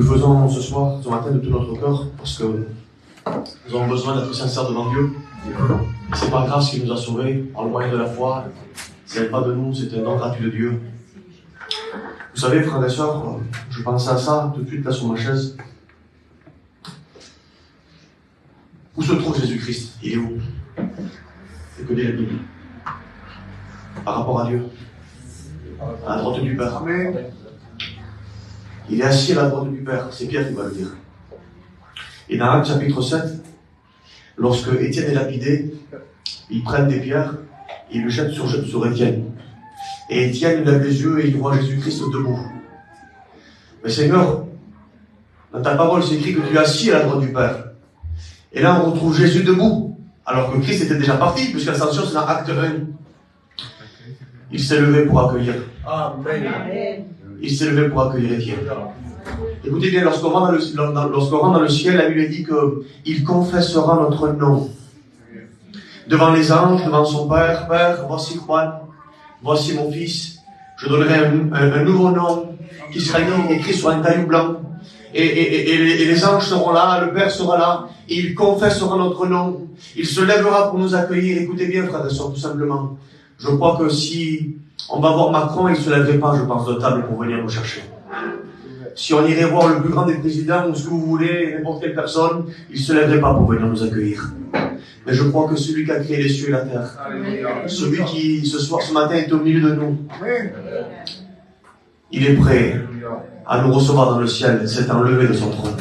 Nous faisons ce matin de tout notre cœur, parce que nous avons besoin d'être sincères devant Dieu. C'est par grâce qu'il nous a sauvés, par le moyen de la foi. Ce n'est pas de nous, c'est un don gratuit de Dieu. Vous savez, frères et sœurs, je pensais à ça tout de suite là sur ma chaise. Où se trouve Jésus-Christ? Il est où? C'est que dit la Bible. Par rapport à Dieu. À la droite du Père. Amen. Il est assis à la droite du Père. C'est Pierre qui va le dire. Et dans Actes chapitre 7, lorsque Étienne est lapidé, ils prennent des pierres et ils le jettent sur Étienne. Et Étienne lève les yeux et il voit Jésus-Christ debout. Mais Seigneur, dans ta parole, c'est écrit que tu es assis à la droite du Père. Et là, on retrouve Jésus debout, alors que Christ était déjà parti, puisque l'ascension, c'est dans Acte 1. Il s'est levé pour accueillir. Amen. Il s'est levé pour accueillir Étienne. Écoutez bien, lorsqu'on rentre dans le ciel, la Bible dit qu'il confessera notre nom. Devant les anges, devant son Père. Père, voici Juan, voici mon fils. Je donnerai un nouveau nom qui sera écrit sur un caillou blanc. Et les anges seront là, le Père sera là, et il confessera notre nom. Il se lèvera pour nous accueillir. Écoutez bien, frères et sœurs, tout simplement. Je crois que si on va voir Macron, il ne se lèverait pas, je pense, de table pour venir nous chercher. Si on irait voir le plus grand des présidents, ou ce que vous voulez, n'importe quelle personne, il ne se lèverait pas pour venir nous accueillir. Mais je crois que celui qui a créé les cieux et la terre, celui qui, ce matin, est au milieu de nous, il est prêt à nous recevoir dans le ciel, s'est enlevé de son trône.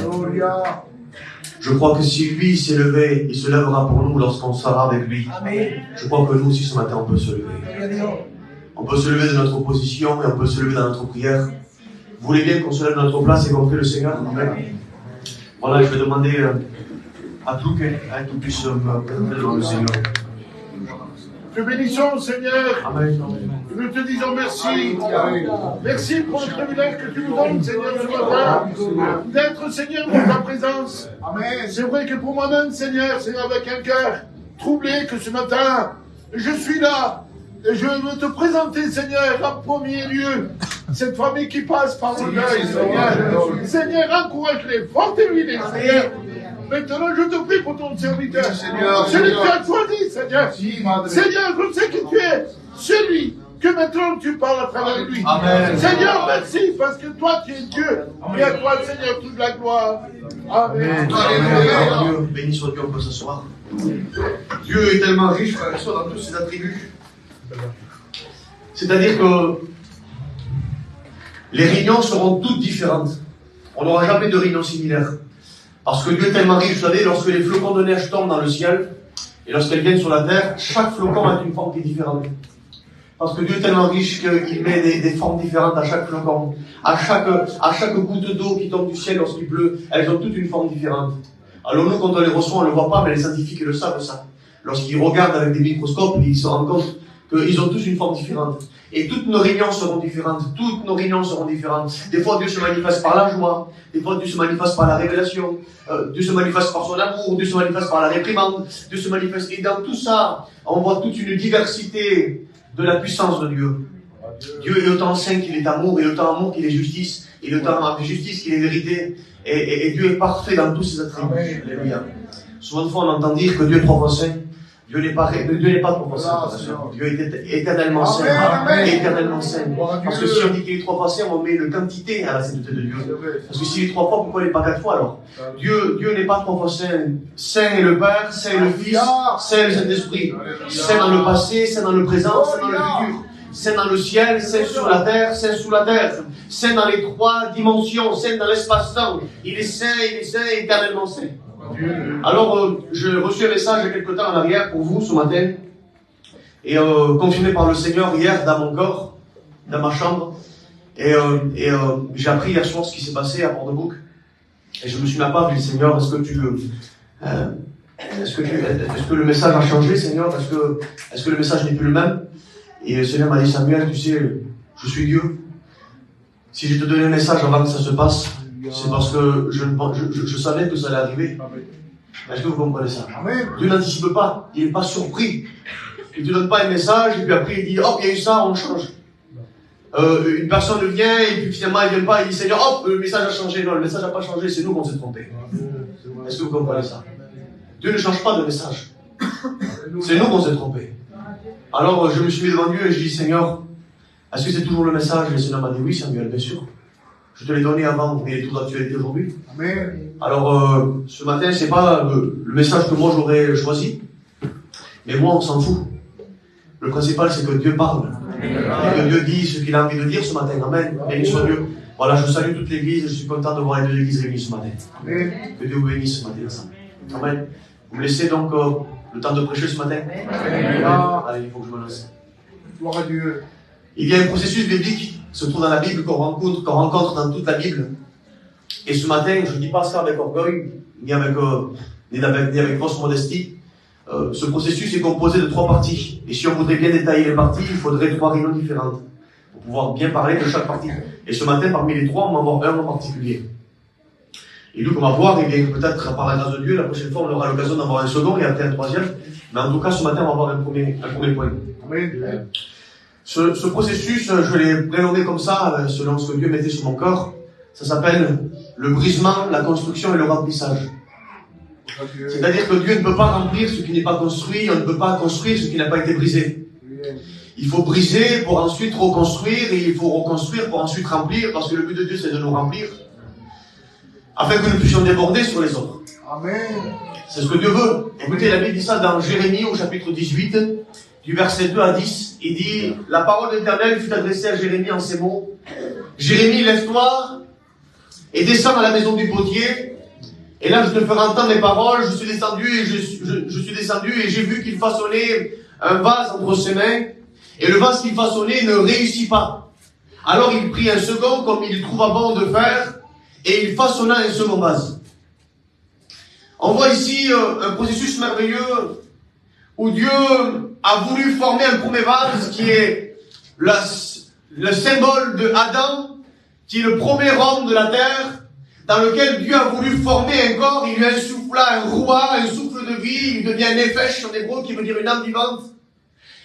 Je crois que si lui s'est levé, il se lèvera pour nous lorsqu'on sera avec lui. Je crois que nous aussi ce matin on peut se lever. On peut se lever de notre position et on peut se lever dans notre prière. Vous voulez bien qu'on se lève de notre place et qu'on prie le Seigneur? Amen. Voilà, je vais demander à tout quelqu'un qui puisse me présenter devant le Seigneur. Te bénissons, Seigneur. Amen. Nous te disons merci. Merci pour le privilège que tu nous donnes, Seigneur, ce matin, d'être, Seigneur, dans ta présence. C'est vrai que pour moi-même, Seigneur, c'est avec un cœur troublé que ce matin, je suis là. Et je veux te présenter, Seigneur, en premier lieu, cette famille qui passe par le deuil, Seigneur. Seigneur, encourage-les, fortifie-les, Seigneur. Maintenant, je te prie pour ton serviteur, Seigneur. Celui que tu as choisi, Seigneur. Seigneur, je sais que tu es celui que maintenant tu parles à travers lui. Amen. Seigneur, merci, parce que toi, tu es Dieu. Et à toi, Seigneur, toute la gloire. Amen. Dieu, béni soit Dieu, on peut s'asseoir. Dieu est tellement riche, frère et sœur, dans tous ses attributs. C'est-à-dire que les réunions seront toutes différentes. On n'aura jamais de réunion similaire. Parce que Dieu est tellement riche, vous savez, lorsque les flocons de neige tombent dans le ciel, et lorsqu'elles viennent sur la terre, chaque flocon a une forme qui est différente. Parce que Dieu est tellement riche qu'il met des formes différentes à chaque flocon. À chaque goutte d'eau qui tombe du ciel lorsqu'il pleut, elles ont toutes une forme différente. Alors nous, quand on les reçoit, on ne le voit pas, mais les scientifiques le savent ça. Lorsqu'ils regardent avec des microscopes, ils se rendent compte qu'ils ont tous une forme différente. Et toutes nos réunions seront différentes. Toutes nos réunions seront différentes. Des fois, Dieu se manifeste par la joie. Des fois, Dieu se manifeste par la révélation. Dieu se manifeste par son amour. Dieu se manifeste par la réprimande. Dieu se manifeste. Et dans tout ça, on voit toute une diversité de la puissance de Dieu. Dieu est autant saint qu'il est amour. Il est autant amour qu'il est justice. Il est autant justice qu'il est vérité. Et Dieu est parfait dans tous ses attributs. Alléluia. Souvent de fois, on entend dire que Dieu est trop saint. Dieu n'est pas trop saint. Dieu est éternellement saint. Éternellement saint. Parce que si on dit qu'il est 3 fois saint, on met une quantité à la sainteté de Dieu. Parce que s'il est 3 fois, pourquoi il n'est pas 4 fois alors? Dieu n'est pas 3 fois saint. Saint est le Père, saint est le Fils, saint est le Saint-Esprit. Saint dans le passé, saint dans le présent, saint dans le futur. Saint dans le ciel, saint sur la terre, saint sous la terre. Saint dans les 3 dimensions, saint dans l'espace-temps. Il est saint, éternellement saint. Alors, j'ai reçu un message il y a quelque temps en arrière pour vous ce matin, et confirmé par le Seigneur hier dans mon corps, dans ma chambre, et j'ai appris hier soir ce qui s'est passé à Port-de-Bouc, et je me suis mis à part, j'ai dit Seigneur, est-ce que le message a changé, Seigneur, est-ce que le message n'est plus le même? Et le Seigneur m'a dit Samuel, tu sais, je suis Dieu. Si je te donnais un message avant que ça se passe, c'est parce que je savais que ça allait arriver. Est-ce que vous comprenez ça? Dieu n'anticipe pas, il n'est pas surpris. Il ne te donne pas un message et puis après il dit hop, il y a eu ça, on change. une personne vient et puis finalement elle vient pas, il dit Seigneur, hop, le message a changé. Non, le message n'a pas changé, c'est nous qu'on s'est trompé. Est-ce que vous comprenez ça? Dieu ne change pas de message. C'est nous qu'on s'est trompé. Alors je me suis mis devant Dieu et je dis Seigneur, est-ce que c'est toujours le message? Et le Seigneur m'a dit oui Samuel, bien sûr. Je te l'ai donné avant, mais il est toujours d'actualité aujourd'hui. Alors ce matin, c'est pas le message que moi j'aurais choisi, mais moi on s'en fout. Le principal c'est que Dieu parle. Et que Dieu dit ce qu'il a envie de dire ce matin. Amen. Béni soit Dieu. Voilà, je salue toute l'église, je suis content de voir les deux églises réunies ce matin. Que Dieu vous bénisse ce matin ensemble. Amen. Vous me laissez donc le temps de prêcher ce matin? Allez, il faut que je me lance. Gloire à Dieu. Il y a un processus biblique qui se trouve dans la Bible, qu'on rencontre dans toute la Bible. Et ce matin, je ne dis pas ça avec orgueil, ni avec grosse modestie. Ce processus est composé de 3 parties. Et si on voudrait bien détailler les parties, il faudrait 3 réunions différentes pour pouvoir bien parler de chaque partie. Et ce matin, parmi les 3, on va voir un en particulier. Et nous, qu'on va voir, eh bien, peut-être par la grâce de Dieu, la prochaine fois, on aura l'occasion d'avoir un second et après un troisième. Mais en tout cas, ce matin, on va voir un premier point. Amen. Ce processus, je l'ai prénommé comme ça, selon ce que Dieu mettait sur mon corps. Ça s'appelle le brisement, la construction et le remplissage. C'est-à-dire que Dieu ne peut pas remplir ce qui n'est pas construit, on ne peut pas construire ce qui n'a pas été brisé. Il faut briser pour ensuite reconstruire, et il faut reconstruire pour ensuite remplir, parce que le but de Dieu c'est de nous remplir, afin que nous puissions déborder sur les autres. Amen. C'est ce que Dieu veut. Écoutez, la Bible dit ça dans Jérémie au chapitre 18, du verset 2 à 10. Il dit, la parole de l'Éternel fut adressée à Jérémie en ces mots. Jérémie, lève-toi et descends à la maison du potier. Et là, je te ferai entendre les paroles. Je suis descendu et j'ai vu qu'il façonnait un vase entre ses mains. Et le vase qu'il façonnait ne réussit pas. Alors il prit un second comme il trouva bon de faire. Et il façonna un second vase. On voit ici un processus merveilleux où Dieu a voulu former un premier vase qui est le symbole de Adam, qui est le premier homme de la terre, dans lequel Dieu a voulu former un corps. Il lui insuffla un roi, un souffle de vie, il devient un nefesh en hébreu qui veut dire une âme vivante.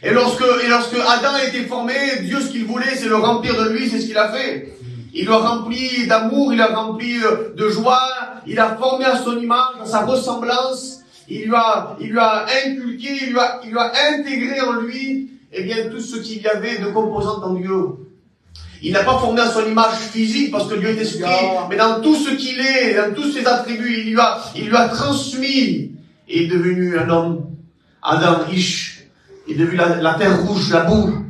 Et lorsque Adam a été formé, Dieu ce qu'il voulait c'est le remplir de lui, c'est ce qu'il a fait. Il l'a rempli d'amour, il l'a rempli de joie, il a formé à son image, à sa ressemblance, il lui a inculqué, il lui a intégré en lui, eh bien, tout ce qu'il y avait de composantes en Dieu. Il n'a pas formé à son image physique parce que Dieu est esprit, mais dans tout ce qu'il est, dans tous ses attributs, il lui a transmis et est devenu un homme. Adam, Ish, est devenu la terre rouge, la boue.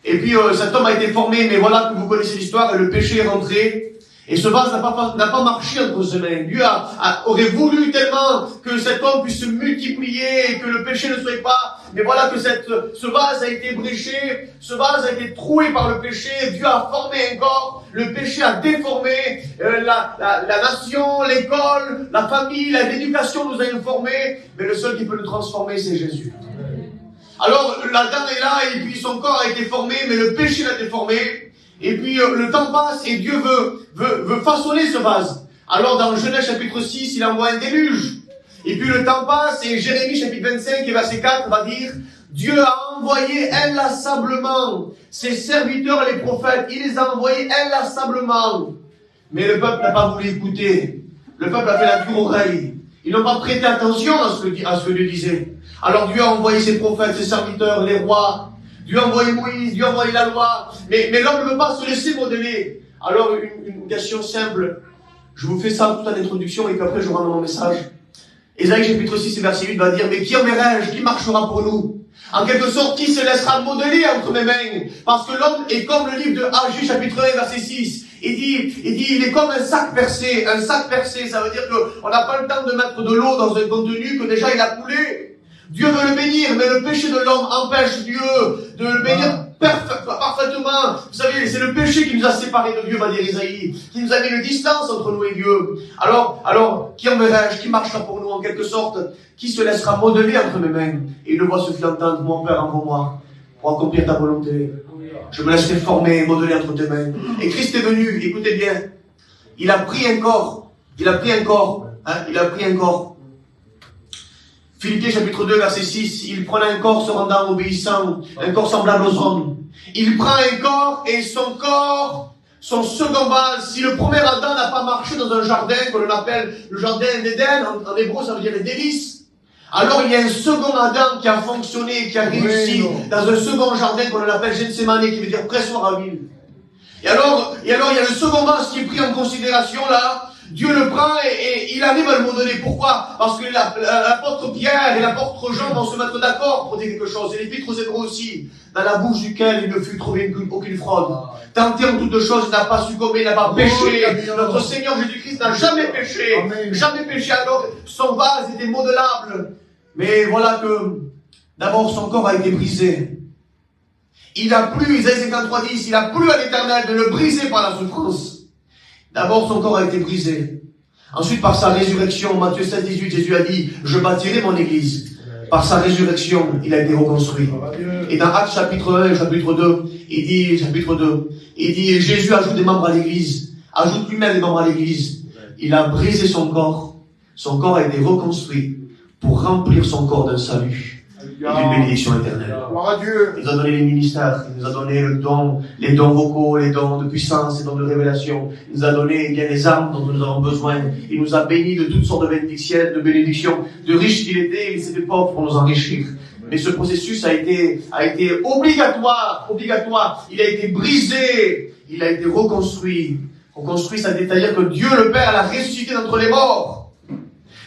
Et puis cet homme a été formé, mais voilà que vous connaissez l'histoire, et le péché est rentré. Et ce vase n'a pas marché entre ses mains. Dieu aurait voulu tellement que cet homme puisse se multiplier et que le péché ne soit pas. Mais voilà que ce vase a été bréché, ce vase a été troué par le péché. Dieu a formé un corps, le péché a déformé la nation, l'école, la famille, l'éducation nous a informés. Mais le seul qui peut nous transformer, c'est Jésus. Alors l'Adam est là et puis son corps a été formé, mais le péché l'a déformé. Et puis le temps passe et Dieu veut façonner ce vase. Alors dans Genèse chapitre 6, il envoie un déluge. Et puis le temps passe et Jérémie chapitre 25 et verset 4 va dire Dieu a envoyé inlassablement ses serviteurs les prophètes. Il les a envoyés inlassablement. Mais le peuple n'a pas voulu écouter. Le peuple a fait la dure oreille. Ils n'ont pas prêté attention à ce que Dieu disait. Alors Dieu a envoyé ses prophètes, ses serviteurs, les rois. Dieu a envoyé Moïse, Dieu a envoyé la loi. Mais l'homme ne veut pas se laisser modeler. Alors une question simple. Je vous fais ça tout en introduction et qu'après je rends mon message. Ésaïe chapitre 6 et verset 8 va dire, mais qui enverrai-je? Qui marchera pour nous? En quelque sorte, qui se laissera modeler entre mes mains? Parce que l'homme est comme le livre de Agé chapitre 1 verset 6. Il dit, il est comme un sac percé. Un sac percé, ça veut dire qu'on n'a pas le temps de mettre de l'eau dans un contenu que déjà il a coulé. Dieu veut le bénir, mais le péché de l'homme empêche Dieu de le bénir parfaitement. Vous savez, c'est le péché qui nous a séparés de Dieu, va dire Isaïe, qui nous a mis une distance entre nous et Dieu. Alors, qui enverrai-je? Qui marchera pour nous en quelque sorte? Qui se laissera modeler entre mes mains? Et une voix se fit entendre, mon Père, envoie-moi pour accomplir ta volonté. Je me laisserai former et modeler entre tes mains. Et Christ est venu, écoutez bien, il a pris un corps. Philippiens chapitre 2 verset 6, il prenait un corps se rendant obéissant, un corps semblable aux hommes. Il prend un corps et son corps, son second vase. Si le premier Adam n'a pas marché dans un jardin que l'on appelle le jardin d'Éden, en hébreu ça veut dire les délices, alors il y a un second Adam qui a fonctionné, qui a réussi dans un second jardin qu'on appelle Gethsémane, qui veut dire pressoir à huile. Et alors il y a le second vase qui est pris en considération là. Dieu le prend et il arrive à le modeler. Pourquoi? Parce que l'apôtre Pierre et l'apôtre Jean vont se mettre d'accord pour dire quelque chose. Et l'épître aux Hébreux aussi, dans la bouche duquel il ne fut trouvé aucune fraude. Tenté en toutes choses, il n'a pas succombé, il n'a pas péché. Notre Seigneur Jésus-Christ n'a jamais péché. Jamais péché. Alors son vase était modelable. Mais voilà que d'abord son corps a été brisé. Il a plu, Isaïe 53:10, il a plu à l'Éternel de le briser par la souffrance. D'abord, son corps a été brisé. Ensuite, par sa résurrection, Matthieu 16:18, Jésus a dit, je bâtirai mon église. Par sa résurrection, il a été reconstruit. Et dans Actes chapitre 1 et chapitre 2, il dit, Jésus ajoute des membres à l'église, ajoute lui-même des membres à l'église. Il a brisé son corps a été reconstruit pour remplir son corps d'un salut et d'une bénédiction éternelle. Il nous a donné les ministères, il nous a donné les dons vocaux, les dons de puissance, les dons de révélation. Il nous a donné bien les armes dont nous avons besoin. Il nous a bénis de toutes sortes de bénédictions. De riches qu'il était, il s'était pauvre pour nous enrichir. Mais ce processus a été obligatoire. Il a été brisé, il a été reconstruit. Reconstruit, ça veut dire que Dieu le Père l'a ressuscité d'entre les morts.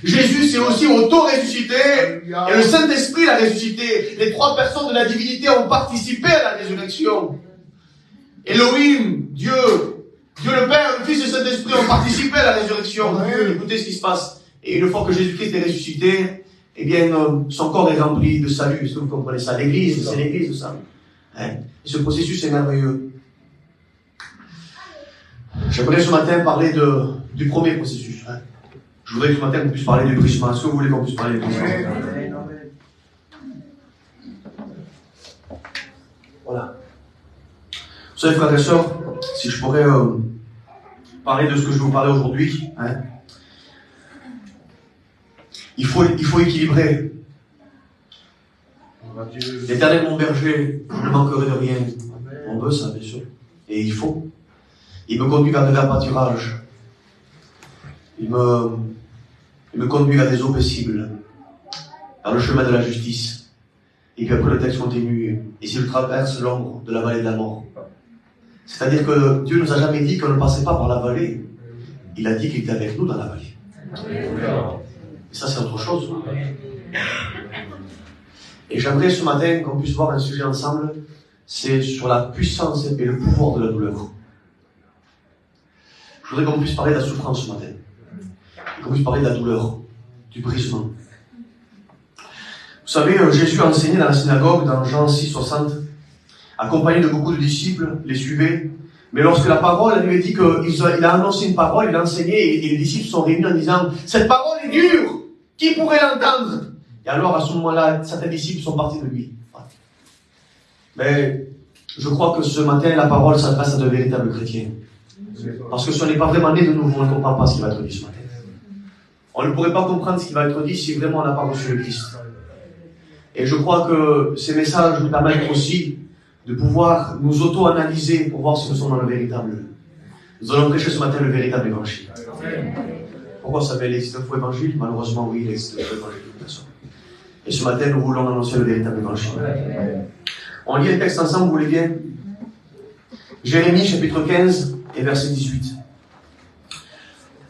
Jésus s'est aussi auto-ressuscité et le Saint-Esprit l'a ressuscité. Les trois personnes de la divinité ont participé à la résurrection. Elohim, Dieu le Père, le Fils et le Saint-Esprit ont participé à la résurrection. Écoutez ce qui se passe. Et une fois que Jésus-Christ est ressuscité, eh bien, son corps est rempli de salut. Est-ce que vous comprenez ça? L'Église, c'est l'Église de ça. Et ce processus est merveilleux. J'aimerais ce matin parler du premier processus. Je voudrais que ce matin qu'on puisse parler du brisement. Est-ce que vous voulez qu'on puisse parler du brisement? Voilà. Vous savez, frères et sœurs, si je pourrais parler de ce que je vais vous parler aujourd'hui, il faut équilibrer. L'Éternel mon berger, je ne manquerai de rien. On veut ça, bien sûr. Et il faut. Il me conduit vers de verts pâturages. Il me conduit vers des eaux paisibles, vers le chemin de la justice. Et puis après le texte continue, et si je traverse l'ombre de la vallée de la mort. C'est-à-dire que Dieu nous a jamais dit qu'on ne passait pas par la vallée. Il a dit qu'il était avec nous dans la vallée. Et ça, c'est autre chose. Et j'aimerais ce matin qu'on puisse voir un sujet ensemble, c'est sur la puissance et le pouvoir de la douleur. Je voudrais qu'on puisse parler de la souffrance ce matin. Qu'on puisse parler de la douleur, du brisement. Vous savez, Jésus a enseigné dans la synagogue, dans Jean 6:60, accompagné de beaucoup de disciples, les suivaient. Mais lorsque la parole, elle lui a dit qu'il a annoncé une parole, il a enseigné, et les disciples sont réunis en disant, cette parole est dure, qui pourrait l'entendre? Et alors, à ce moment-là, certains disciples sont partis de lui. Mais je crois que ce matin, la parole s'adresse à de véritables chrétiens. Parce que si on n'est pas vraiment né de nouveau, on ne comprend pas ce qui va être dit ce matin. On ne pourrait pas comprendre ce qui va être dit si vraiment on n'a pas reçu le Christ. Et je crois que ces messages nous permettent aussi de pouvoir nous auto-analyser pour voir ce que sont dans le véritable. Nous allons prêcher ce matin le véritable évangile. Pourquoi ça s'appelle l'existe un faux évangile? Malheureusement, oui, il existe un faux évangile. Et ce matin, nous voulons annoncer le véritable évangile. On lit le texte ensemble, vous voulez bien? Jérémie, chapitre 15 et verset 18.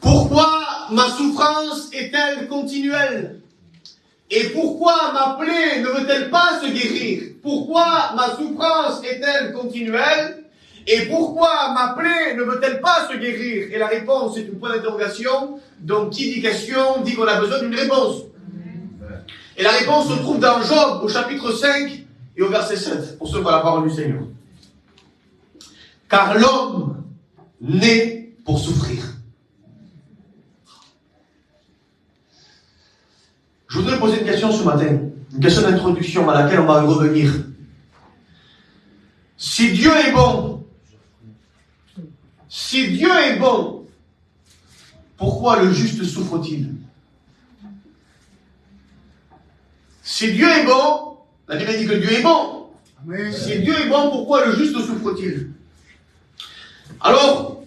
Pourquoi ma souffrance est-elle continuelle? Et pourquoi ma plaie ne veut-elle pas se guérir? Pourquoi ma souffrance est-elle continuelle? Et pourquoi ma plaie ne veut-elle pas se guérir? Et la réponse est un point d'interrogation. Donc qui dit question dit qu'on a besoin d'une réponse. Et la réponse se trouve dans Job au chapitre 5 et au verset 7, pour ceux qui ont la parole du Seigneur. Car l'homme naît pour souffrir. Je voudrais poser une question ce matin, une question d'introduction à laquelle on va revenir. Si Dieu est bon, pourquoi le juste souffre-t-il? Si Dieu est bon, la Bible dit que Dieu est bon. Si Dieu est bon, pourquoi le juste souffre-t-il? Alors,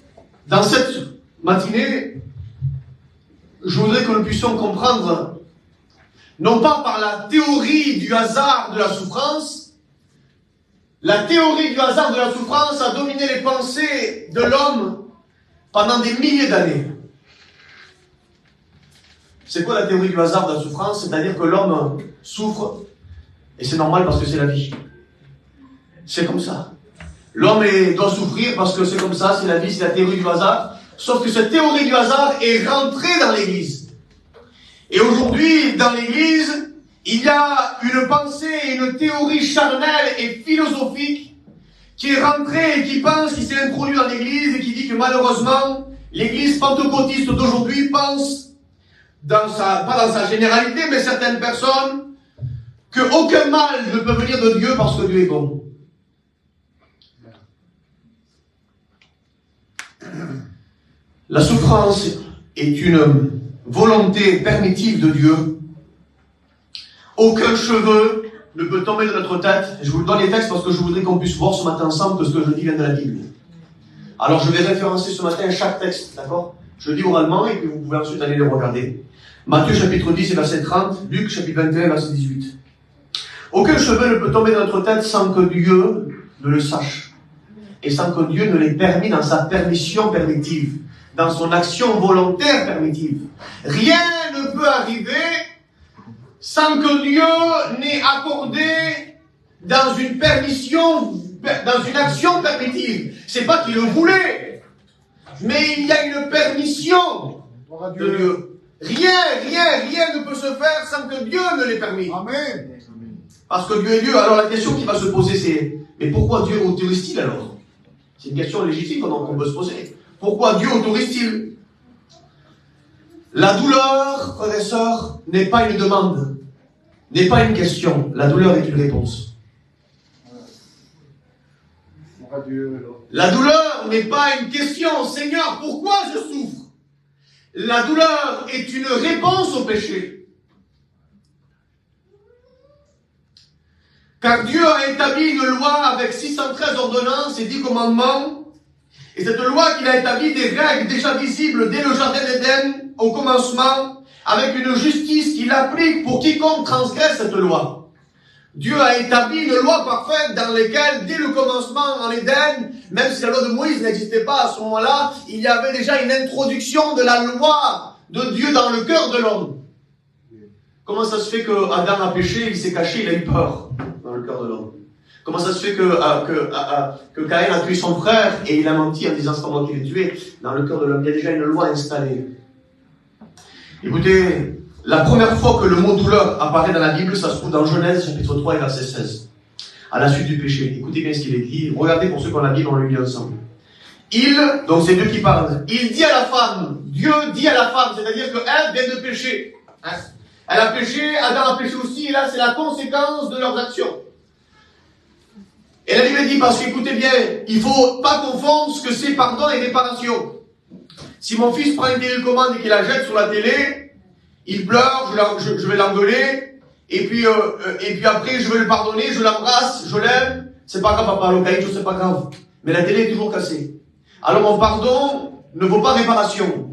dans cette matinée, je voudrais que nous puissions comprendre, non pas par la théorie du hasard de la souffrance. La théorie du hasard de la souffrance a dominé les pensées de l'homme pendant des milliers d'années. C'est quoi la théorie du hasard de la souffrance? C'est-à-dire que l'homme souffre, et c'est normal parce que c'est la vie. C'est comme ça. L'homme doit souffrir parce que c'est comme ça, c'est la vie, c'est la théorie du hasard. Sauf que cette théorie du hasard est rentrée dans l'Église. Et aujourd'hui, dans l'Église, il y a une pensée, une théorie charnelle et philosophique qui est rentrée et qui pense, qui s'est introduit dans l'Église et qui dit que malheureusement, l'Église pentecôtiste d'aujourd'hui pense, pas dans sa généralité, mais certaines personnes, qu'aucun mal ne peut venir de Dieu parce que Dieu est bon. La souffrance est une volonté permissive de Dieu. Aucun cheveu ne peut tomber de notre tête. Je vous donne les textes parce que je voudrais qu'on puisse voir ce matin ensemble que ce que je dis vient de la Bible. Alors je vais référencer ce matin chaque texte, d'accord? Je dis oralement et puis vous pouvez ensuite aller les regarder. Matthieu chapitre 10 et verset 30, Luc chapitre 21 verset 18. Aucun cheveu ne peut tomber de notre tête sans que Dieu ne le sache. Et sans que Dieu ne l'ait permis dans sa permission permissive, dans son action volontaire permissive. Rien ne peut arriver sans que Dieu n'ait accordé dans une permission, dans une action permissive. C'est pas qu'il le voulait, mais il y a une permission de Dieu. Rien ne peut se faire sans que Dieu ne l'ait permis. Amen. Parce que Dieu est Dieu. Alors la question qui va se poser c'est, mais pourquoi Dieu autorise-t-il alors? C'est une question légitime qu'on peut se poser. Pourquoi Dieu autorise-t-il? La douleur, frères et sœurs, n'est pas une demande, n'est pas une question. La douleur est une réponse. La douleur n'est pas une question. Seigneur, pourquoi je souffre? La douleur est une réponse au péché. Car Dieu a établi une loi avec 613 ordonnances et 10 commandements. Et cette loi qu'il a établie des règles déjà visibles dès le jardin d'Éden, au commencement, avec une justice qu'il applique pour quiconque transgresse cette loi. Dieu a établi une loi parfaite dans laquelle, dès le commencement en Éden, même si la loi de Moïse n'existait pas à ce moment-là, il y avait déjà une introduction de la loi de Dieu dans le cœur de l'homme. Comment ça se fait que Adam a péché, il s'est caché, il a eu peur dans le cœur de l'homme? Comment ça se fait que Caïn a tué son frère et il a menti en disant c'est pas moi qui l'ai tué? Dans le cœur de l'homme, il y a déjà une loi installée. Écoutez, la première fois que le mot douleur apparaît dans la Bible, ça se trouve dans Genèse chapitre 3 et verset 16. À la suite du péché. Écoutez bien ce qu'il est dit. Regardez pour ceux qui ont la Bible, on le lit ensemble. Donc c'est Dieu qui parle. Il dit à la femme, Dieu dit à la femme, c'est-à-dire qu'elle vient de pécher. Hein? Elle a péché, Adam a péché aussi, et là c'est la conséquence de leurs actions. Et la Bible dit, parce qu'écoutez bien, il ne faut pas confondre ce que c'est pardon et réparation. Si mon fils prend une télécommande et qu'il la jette sur la télé, il pleure, je vais l'engueuler, et puis après je vais le pardonner, je l'embrasse, je l'aime, c'est pas grave papa, le caillou c'est pas grave. Mais la télé est toujours cassée. Alors mon pardon ne vaut pas réparation.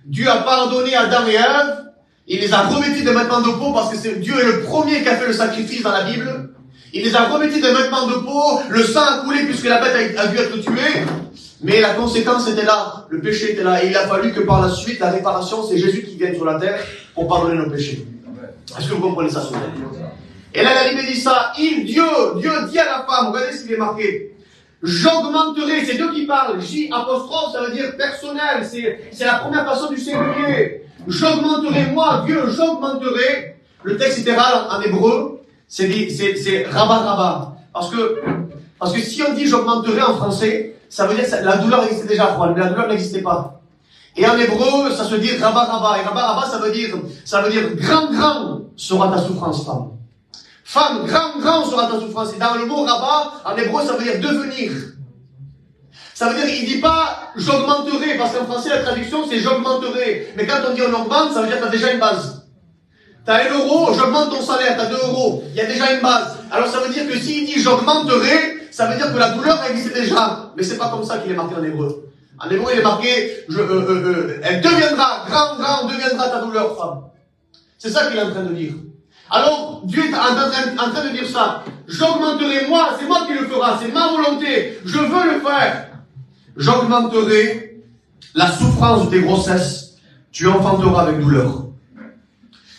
Dieu a pardonné Adam et Ève, il les a revêtis de vêtements de peau parce que Dieu est le premier qui a fait le sacrifice dans la Bible. Il les a revêtis de vêtements de peau, le sang a coulé puisque la bête a dû être tuée. Mais la conséquence était là, le péché était là. Et il a fallu que par la suite, la réparation, c'est Jésus qui vienne sur la terre pour pardonner nos péchés. Est-ce que vous comprenez ça, souvent? Et là, la Bible dit ça. Dieu dit à la femme, regardez ce qu'il est marqué. J'augmenterai, c'est Dieu qui parle. J apostrophe, ça veut dire personnel. C'est la première personne du singulier. J'augmenterai, moi, Dieu, j'augmenterai. Le texte littéral en hébreu, c'est rabat rabat. Parce que si on dit j'augmenterai en français, ça veut dire que la douleur existait déjà, mais la douleur n'existait pas. Et en hébreu, ça se dit rabat rabat. Et rabat rabat, ça veut dire grand sera ta souffrance, femme. Femme, grand sera ta souffrance. Et dans le mot rabat, en hébreu, ça veut dire devenir. Ça veut dire, il dit pas j'augmenterai, parce qu'en français, la traduction, c'est j'augmenterai. Mais quand on dit on augmente, ça veut dire que tu as déjà une base. T'as 1 euro, j'augmente ton salaire, t'as 2 euros. Il y a déjà une base. Alors ça veut dire que s'il dit j'augmenterai, ça veut dire que la douleur existait déjà. Mais c'est pas comme ça qu'il est marqué en hébreu. En hébreu, il est marqué, elle deviendra, grand, deviendra ta douleur, femme. C'est ça qu'il est en train de dire. Alors, Dieu est en train de dire ça. J'augmenterai moi, c'est moi qui le fera, c'est ma volonté, je veux le faire. J'augmenterai la souffrance de tes grossesses, tu enfanteras avec douleur.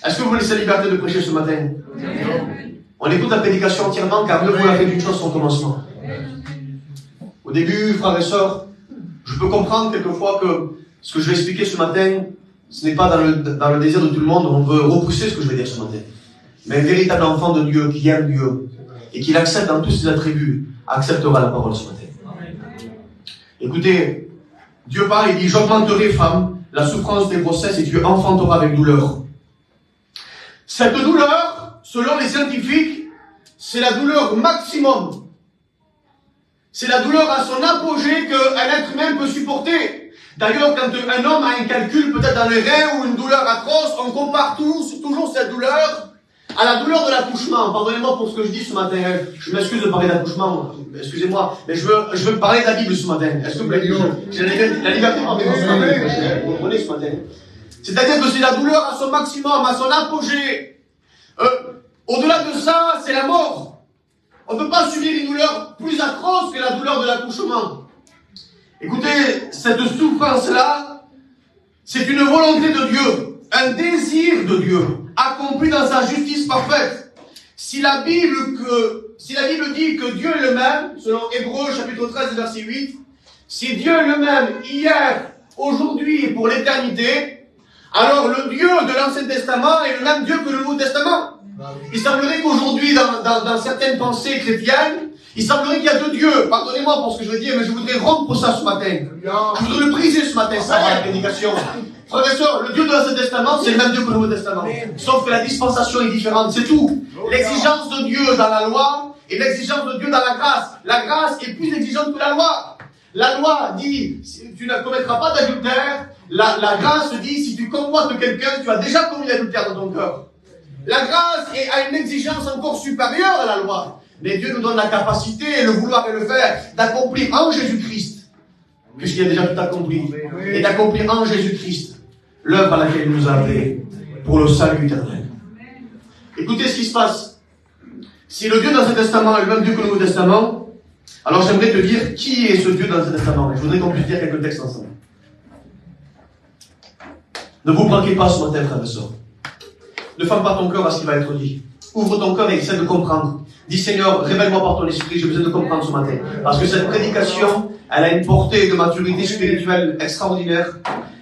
Est-ce que vous laissez la liberté de prêcher ce matin? On écoute la prédication entièrement car Dieu vous a fait d'une chose son commencement. Au début, frères et sœurs, je peux comprendre quelquefois que ce que je vais expliquer ce matin, ce n'est pas dans le désir de tout le monde, on veut repousser ce que je vais dire ce matin. Mais un véritable enfant de Dieu, qui aime Dieu, et qui l'accepte dans tous ses attributs, acceptera la parole ce matin. Écoutez, Dieu parle, il dit, j'augmenterai, femme, la souffrance des grossesses et tu enfanteras avec douleur. Cette douleur, selon les scientifiques, c'est la douleur maximum. C'est la douleur à son apogée qu'un être humain peut supporter. D'ailleurs, quand un homme a un calcul peut-être dans les reins ou une douleur atroce, on compare toujours cette douleur à la douleur de l'accouchement. Pardonnez-moi pour ce que je dis ce matin. Je m'excuse de parler d'accouchement. Excusez-moi. Mais je veux parler de la Bible ce matin. Est-ce que vous voulez j'ai la liberté de parler ce matin. Vous comprenez ce matin. C'est-à-dire que c'est la douleur à son maximum, à son apogée. Au-delà de ça, c'est la mort. On ne peut pas subir une douleur plus atroce que la douleur de l'accouchement. Écoutez, cette souffrance-là, c'est une volonté de Dieu, un désir de Dieu, accompli dans sa justice parfaite. Si la Bible dit que Dieu est le même, selon Hébreux chapitre 13 verset 8, si Dieu est le même hier, aujourd'hui et pour l'éternité, alors le Dieu de l'Ancien Testament est le même Dieu que le Nouveau Testament. Il semblerait qu'aujourd'hui, dans certaines pensées chrétiennes, il semblerait qu'il y a 2 dieux. Pardonnez-moi pour ce que je veux dire, mais je voudrais rompre ça ce matin. Je voudrais le briser ce matin, ça va la prédication. Frères et sœurs, le Dieu de l'Ancien Testament, c'est le même Dieu que le Nouveau Testament. Sauf que la dispensation est différente, c'est tout. L'exigence de Dieu dans la loi et l'exigence de Dieu dans la grâce. La grâce est plus exigeante que la loi. La loi dit, si tu ne commettras pas d'adultère. La grâce dit, si tu convoites quelqu'un, tu as déjà commis l'adultère dans ton cœur. La grâce a une exigence encore supérieure à la loi. Mais Dieu nous donne la capacité, le vouloir et le faire, d'accomplir en Jésus-Christ, puisqu'il a déjà tout accompli, et d'accomplir en Jésus-Christ l'œuvre à laquelle il nous a appelés pour le salut éternel. Écoutez ce qui se passe. Si le Dieu dans l'Ancien Testament est le même Dieu que le Nouveau Testament, alors j'aimerais te dire qui est ce Dieu dans l'Ancien Testament. Je voudrais qu'on puisse dire quelques textes ensemble. Ne vous braquez pas ce matin, frères et sœurs. Ne ferme pas ton cœur à ce qui va être dit. Ouvre ton cœur et essaie de comprendre. Dis Seigneur, révèle-moi par ton esprit, j'ai besoin de comprendre ce matin. Parce que cette prédication, elle a une portée de maturité spirituelle extraordinaire.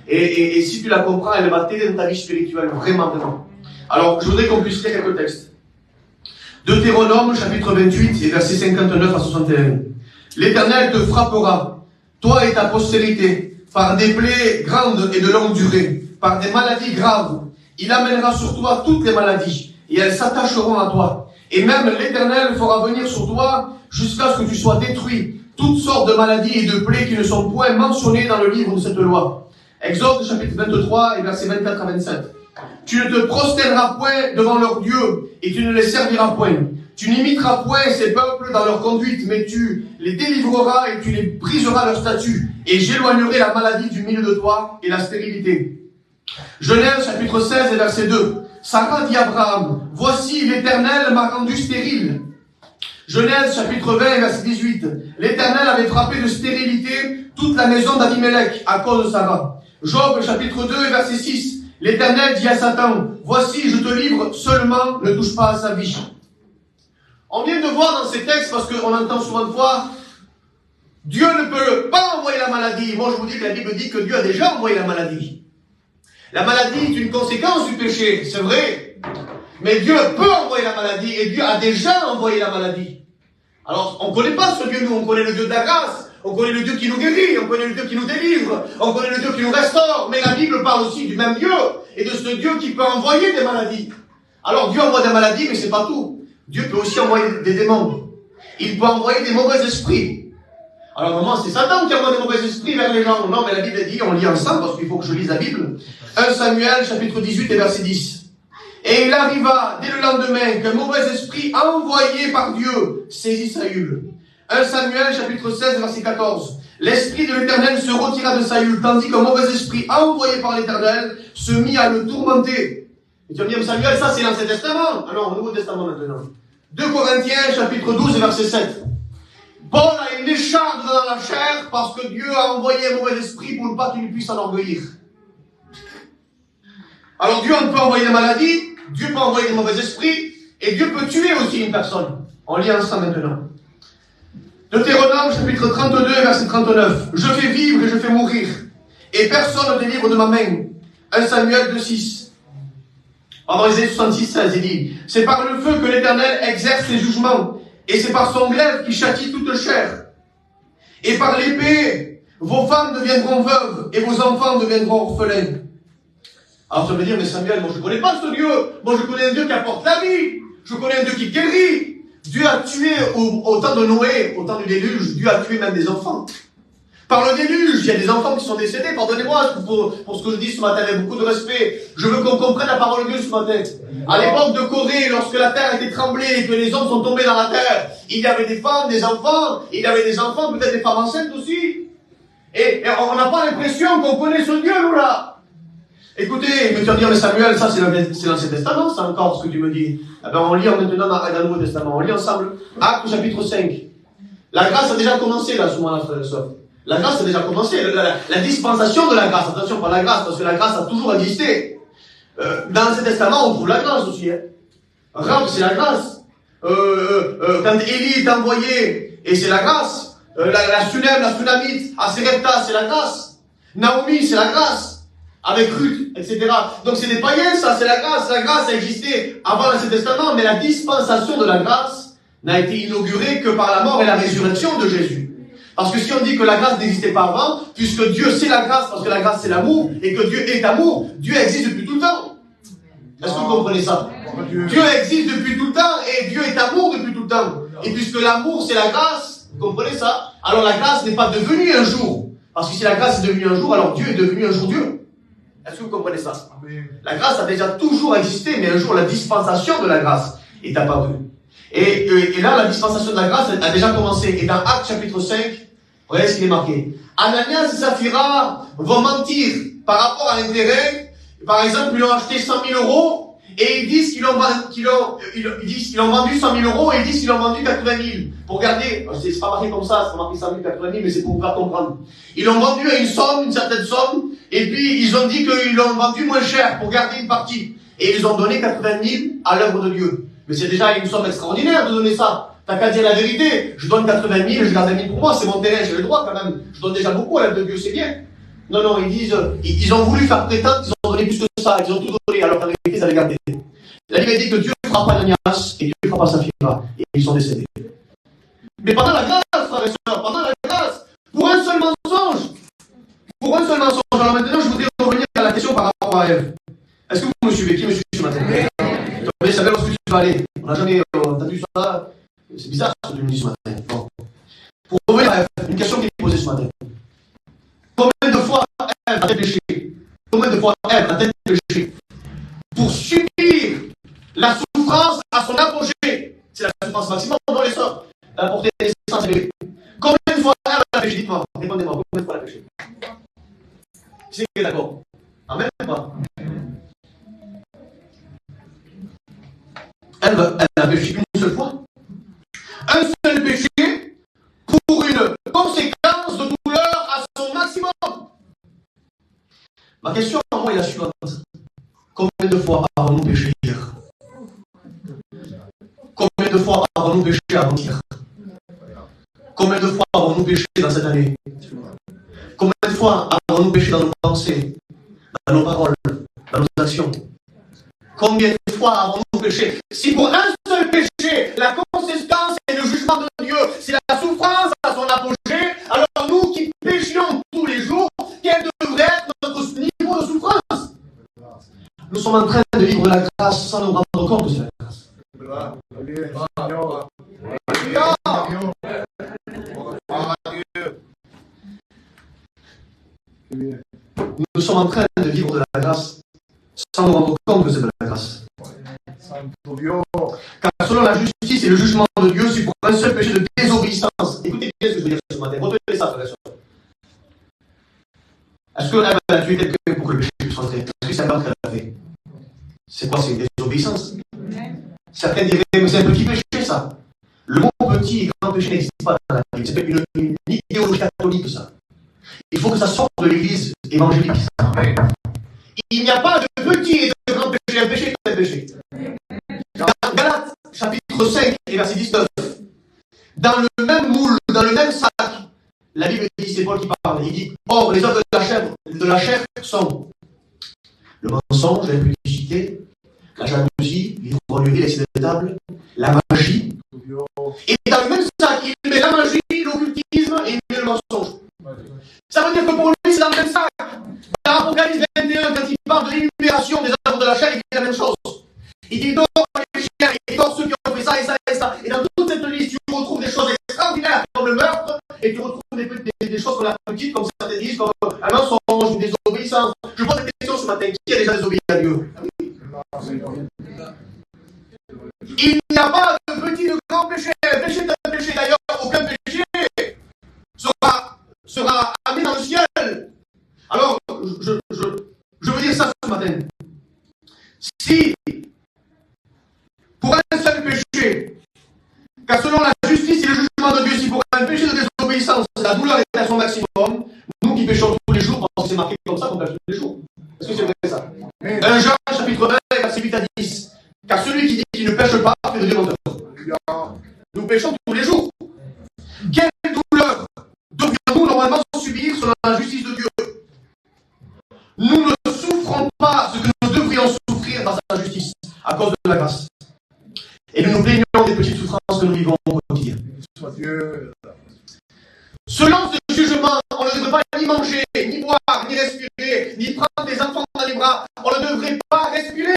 Et si tu la comprends, elle va t'aider dans ta vie spirituelle, vraiment, vraiment. Alors, je voudrais qu'on puisse lire quelques textes. Deutéronome, chapitre 28, et versets 59 à 61. L'Éternel te frappera, toi et ta postérité, par des plaies grandes et de longue durée, par des maladies graves. Il amènera sur toi toutes les maladies, et elles s'attacheront à toi. Et même l'Éternel fera venir sur toi jusqu'à ce que tu sois détruit, toutes sortes de maladies et de plaies qui ne sont point mentionnées dans le livre de cette loi. Exode chapitre 23 et versets 24 à 27. Tu ne te prosterneras point devant leurs dieux, et tu ne les serviras point. Tu n'imiteras point ces peuples dans leur conduite, mais tu les délivreras et tu les briseras leur statut. Et j'éloignerai la maladie du milieu de toi et la stérilité. Genèse chapitre 16 et verset 2. Sarah dit à Abraham, voici l'Éternel m'a rendu stérile. Genèse chapitre 20 verset 18. L'Éternel avait frappé de stérilité toute la maison d'Abimelech à cause de Sarah. Job chapitre 2 et verset 6. L'Éternel dit à Satan, voici je te livre, seulement ne touche pas à sa vie. On vient de voir dans ces textes, parce qu'on entend souvent de fois, Dieu ne peut pas envoyer la maladie. Moi je vous dis que la Bible dit que Dieu a déjà envoyé la maladie. La maladie est une conséquence du péché, c'est vrai. Mais Dieu peut envoyer la maladie, et Dieu a déjà envoyé la maladie. Alors, on ne connaît pas ce Dieu, nous, on connaît le Dieu de la grâce, on connaît le Dieu qui nous guérit, on connaît le Dieu qui nous délivre, on connaît le Dieu qui nous restaure, mais la Bible parle aussi du même Dieu, et de ce Dieu qui peut envoyer des maladies. Alors, Dieu envoie des maladies, mais c'est pas tout. Dieu peut aussi envoyer des démons. Il peut envoyer des mauvais esprits. Alors, normalement, c'est Satan qui envoie des mauvais esprits vers les gens. Non, mais la Bible dit, on lit ensemble, parce qu'il faut que je lise la Bible. 1 Samuel, chapitre 18 et verset 10. Et il arriva dès le lendemain qu'un mauvais esprit envoyé par Dieu saisit Saül. 1 Samuel chapitre 16 verset 14. L'esprit de l'Éternel se retira de Saül, tandis qu'un mauvais esprit envoyé par l'Éternel se mit à le tourmenter. Et tu vas me dire, Samuel, ça c'est l'Ancien Testament. Ah non, au Nouveau Testament maintenant. 2 Corinthiens chapitre 12 verset 7. Paul a une écharpe dans la chair parce que Dieu a envoyé un mauvais esprit pour ne pas qu'il puisse s'enorgueillir. Alors Dieu peut envoyer des maladies, Dieu peut envoyer des mauvais esprits, et Dieu peut tuer aussi une personne. On lit ensemble maintenant. Deutéronome chapitre 32 verset 39. Je fais vivre et je fais mourir, et personne ne délivre de ma main. 1 Samuel 2,6. Pardon, Isaïe 66, 16, il dit, c'est par le feu que l'Éternel exerce ses jugements, et c'est par son glaive qui châtie toute chair. Et par l'épée, vos femmes deviendront veuves, et vos enfants deviendront orphelins. Alors tu vas me dire, mais Samuel, moi je ne connais pas ce Dieu. Moi je connais un Dieu qui apporte la vie. Je connais un Dieu qui guérit. Dieu a tué au temps de Noé, au temps du déluge, Dieu a tué même des enfants. Par le déluge, il y a des enfants qui sont décédés. Pardonnez-moi pour ce que je dis ce matin avec beaucoup de respect. Je veux qu'on comprenne la parole de Dieu ce matin. À l'époque de Corée, lorsque la terre était tremblée et que les hommes sont tombés dans la terre, il y avait des femmes, des enfants, il y avait des enfants, peut-être des femmes enceintes aussi. Et on n'a pas l'impression qu'on connaît ce Dieu, nous là. Écoutez, mais tu vas me dire, mais Samuel, ça c'est l'Ancien Testament, c'est encore ce que tu me dis. Eh ben, on lit maintenant dans le Nouveau Testament, on lit ensemble Actes chapitre 5. La grâce a déjà commencé là, souvent, frère et sœur. La grâce a déjà commencé, la dispensation de la grâce, attention, pas la grâce, parce que la grâce a toujours existé. Dans l'Ancien Testament, on trouve la grâce aussi. Rab, c'est la grâce. Quand Élie est envoyé, et c'est la grâce. La Sunamite, Aserepta, c'est la grâce. Naomi, c'est la grâce. Avec Ruth, etc. Donc c'est des païens, ça, c'est la grâce. La grâce a existé avant l'Ancien Testament, mais la dispensation de la grâce n'a été inaugurée que par la mort et la résurrection de Jésus. Parce que si on dit que la grâce n'existait pas avant, puisque Dieu c'est la grâce, parce que la grâce c'est l'amour, et que Dieu est amour, Dieu existe depuis tout le temps. Est-ce que vous comprenez ça? Dieu existe depuis tout le temps, et Dieu est amour depuis tout le temps. Et puisque l'amour c'est la grâce, vous comprenez ça? Alors la grâce n'est pas devenue un jour. Parce que si la grâce est devenue un jour, alors Dieu est devenu un jour Dieu. Est-ce que vous comprenez ça? La grâce a déjà toujours existé, mais un jour la dispensation de la grâce est apparue. Et là, la dispensation de la grâce a déjà commencé. Et dans Actes chapitre 5, regardez ce qu'il est marqué. Ananias et Saphira vont mentir par rapport à l'intérêt. Par exemple, ils ont acheté 100 000 euros et ils disent qu'ils ont vendu 100 000 euros et ils disent qu'ils ont vendu 80 000. Pour garder, c'est pas marqué comme ça, c'est pas marqué 100 000, 80 000, mais c'est pour vous faire comprendre. Ils l'ont vendu à une certaine somme, et puis ils ont dit qu'ils l'ont vendu moins cher pour garder une partie. Et ils ont donné 80 000 à l'œuvre de Dieu. Mais c'est déjà une somme extraordinaire de donner ça. T'as qu'à dire la vérité. Je donne 80 000, je garde 1 000 pour moi, c'est mon terrain, j'ai le droit quand même. Je donne déjà beaucoup à l'œuvre de Dieu, c'est bien. Non, ils disent, ils ont voulu faire prétendre qu'ils ont donné plus que ça, ils ont tout donné, alors qu'en réalité, ils avaient gardé. La Bible dit que Dieu frappe Ananias et Dieu frappe Saphira, et ils sont décédés. Mais pendant la grâce, frères et sœurs, pendant la grâce, pour un seul mensonge. Alors maintenant, je voudrais revenir à la question par rapport à Ève. Est-ce que vous me suivez? Qui me suit ce matin? Tu savais lorsque tu vas aller. On n'a jamais entendu ça. C'est bizarre ce que tu me dis ce matin. Bon. Pour revenir à Ève, une question qui est posée ce matin. Combien de fois Ève a-t-elle péché? Combien de fois Ève a-t-elle péché? Pour subir la souffrance à son apogée. C'est la souffrance maximum dans les sorts. La portée des naissance élevée. Combien de fois Ève a péché? Dites-moi, répondez-moi, combien de fois elle a péché? Qui c'est qui est d'accord? Amen ou pas? Elle a péché une seule fois. Un seul péché pour une conséquence de douleur à son maximum. Ma question à moi est la suivante. Combien de fois avons-nous péché hier? Combien de fois avons-nous péché avant-hier? Combien de fois avons-nous péché dans cette année? Combien de fois avons-nous péché dans nos pensées, dans nos paroles, dans nos actions? Combien de fois avons-nous péché? Si pour un seul péché, la conséquence et le jugement de Dieu, c'est la souffrance à son apogée, alors nous qui péchions tous les jours, quel devrait être notre niveau de souffrance? Nous sommes en train de vivre la grâce sans nous rendre compte de cette grâce. Nous sommes en train de vivre de la grâce sans nous rendre compte que c'est de la grâce. le jugement de Dieu, c'est pour un seul péché de désobéissance. Écoutez bien ce que je veux dire ce matin. Retenez ça, frère et soeur. Est-ce que tu es quelqu'un pour que le péché puisse rentrer? Est-ce que c'est un qu'elle a fait? C'est quoi? C'est une désobéissance. Certains diraient, mais c'est un petit péché, ça. Le mot petit et grand péché n'existe pas dans la Bible. C'est une idéologie catholique, ça. Il faut que ça sorte de l'église évangélique. Il n'y a pas de petit et de grand péché. Un péché est un péché. Dans Galates, chapitre 5 et verset 19, dans le même moule, dans le même sac, la Bible dit, c'est Paul qui parle, il dit, or, les œuvres de la chair sont le mensonge, l'impudicité, la jalousie, l'ivrognerie, l'excès de table, la magie. Et dans le même sac, il met la magie, l'occultisme et il met le mensonge. Ça veut dire que pour lui, c'est dans le même sac. Dans l'Apocalypse 21, quand il parle de l'énumération des œuvres de la chair, il dit la même chose. Il dit dors les chiens, et dors ceux qui ont fait ça et ça et ça. Et dans toute cette liste, tu retrouves des choses extraordinaires comme le meurtre, et tu retrouves des choses qu'on a petites, comme certains disent, comme un mensonge, une désobéissance. Je pose des questions ce matin. Qui a déjà désobéi à Dieu? Il n'y a pas de petit, de grand péché. Un péché est un péché. D'ailleurs, aucun péché sera amené dans le ciel. Alors, je veux dire ça ce matin. Si, pour un seul péché, car selon la justice et le jugement de Dieu, si pour un péché de désobéissance, la douleur est à son maximum, nous qui péchons tous les jours, parce que c'est marqué comme ça qu'on pêche tous les jours. Est-ce que c'est vrai ça? 1 Jean, chapitre 1, verset 8 à 10. Car celui qui dit qu'il ne pêche pas fait de Dieu menteur. Nous péchons tous les jours. Quelle douleur devrions-nous normalement subir selon la justice de Dieu? Nous ne souffrons pas ce que nous devrions souffrir dans sa justice à cause de la grâce. Et nous nous plaignons des petites souffrances que nous vivons au quotidien. Selon ce jugement, on ne devrait pas ni manger, ni boire, ni respirer, ni prendre des enfants dans les bras. On ne devrait pas respirer.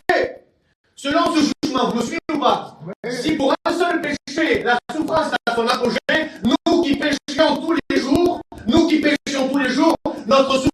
Selon ce jugement, vous me suivez ou pas? Si pour un seul péché, la souffrance est à son apogée, nous qui péchions tous les jours, notre